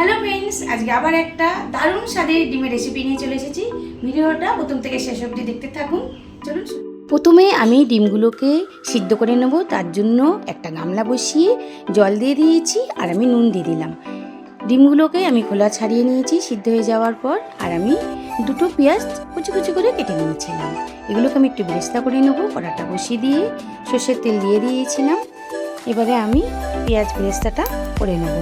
Hello friends, আজকে আবার একটা দারুণ স্বাদের ডিমের রেসিপি নিয়ে চলে এসেছি। ভিডিওটা প্রথম থেকে শেষ অবধি দেখতে থাকুন। চলুন। প্রথমে আমি ডিমগুলোকে সিদ্ধ করে নেব। তার জন্য একটা গামলা বসিয়ে জল দিয়ে দিয়েছি আর আমি নুন দিয়ে দিলাম। ডিমগুলোকে আমি খোলা ছাড়িয়ে নিয়েছি সিদ্ধ হয়ে যাওয়ার পর। আর আমি দুটো পেঁয়াজ কুচি কুচি করে কেটে নিয়েছিলাম। এগুলোকে আমি একটু বেরেস্তা করে নেব। কড়াটা বসিয়ে দিয়ে সর্ষের তেল দিয়ে দিয়েছিলাম। এবারে আমি পেঁয়াজ বেরেস্তাটা করে নেব।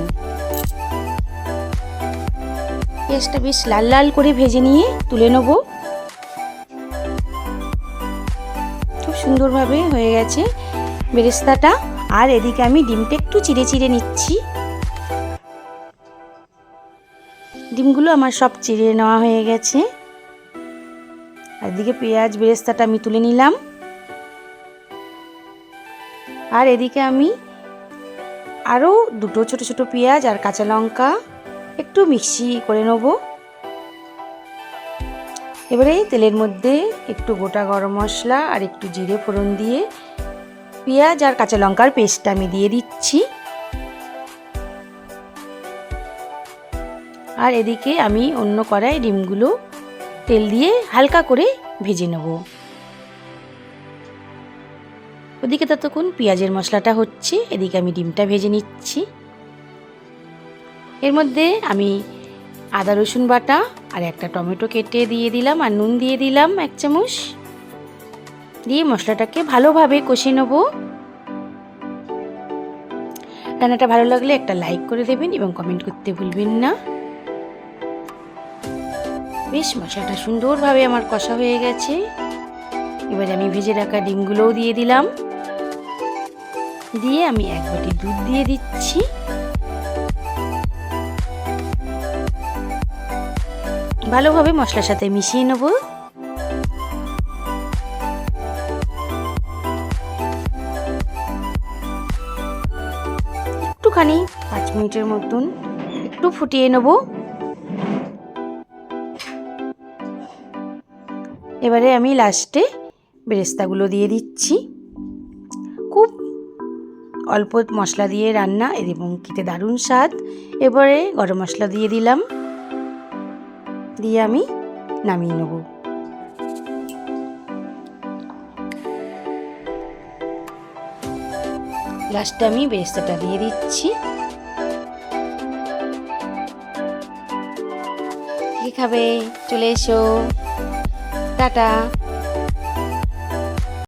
পেঁয়াজটা বেশ লাল লাল করে ভেজে নিয়ে তুলে নেব। খুব সুন্দরভাবে হয়ে গেছে বেরেস্তাটা। আর এদিকে আমি ডিমটা একটু চিড়ে চিড়ে নিচ্ছি। ডিমগুলো আমার সব চিড়ে নেওয়া হয়ে গেছে। আর এদিকে পেঁয়াজ বেরেস্তাটা আমি তুলে নিলাম। আর এদিকে আমি আরও দুটো ছোট ছোট পেঁয়াজ আর কাঁচা লঙ্কা একটু মিক্সি করে নেব। এবারে তেলের মধ্যে একটু গোটা গরম মশলা আর একটু জিরে ফোড়ন দিয়ে পেঁয়াজ আর কাঁচা লঙ্কার পেস্টটা আমি দিয়ে দিচ্ছি। আর এদিকে আমি অন্য কড়াই ডিমগুলো তেল দিয়ে হালকা করে ভেজে নেব। ওদিকে ততক্ষণ পেঁয়াজের মশলাটা হচ্ছে, এদিকে আমি ডিমটা ভেজে নিচ্ছি। এর মধ্যে আমি আদা রসুন বাটা আর একটা টমেটো কেটে দিয়ে দিলাম আর নুন দিয়ে দিলাম 1 চামচ। দিয়ে মশলাটাকে ভালোভাবে কষে নেব। রান্নাটা ভালো লাগলে একটা লাইক করে দেবেন এবং কমেন্ট করতে ভুলবেন না। বেশ মশলাটা সুন্দরভাবে আমার কষা হয়ে গেছে। এবারে আমি ভেজে রাখা ডিমগুলোও দিয়ে দিলাম। দিয়ে আমি 1 বাটি দুধ দিয়ে দিচ্ছি। ভালোভাবে মশলার সাথে মিশিয়ে নেব। একটুখানি 5 মিনিটের মতন একটু ফুটিয়ে নেব। এবারে আমি লাস্টে বেরেস্তাগুলো দিয়ে দিচ্ছি। খুব অল্প মশলা দিয়ে রান্না এবং খেতে দারুণ স্বাদ। এবারে গরম মশলা দিয়ে দিলাম। দিয়ে আমি নামিয়ে নেব। লাস্টে আমি বেরেস্তাটা দিয়ে দিচ্ছি। কি খাবে? চলে এসো। টাটা।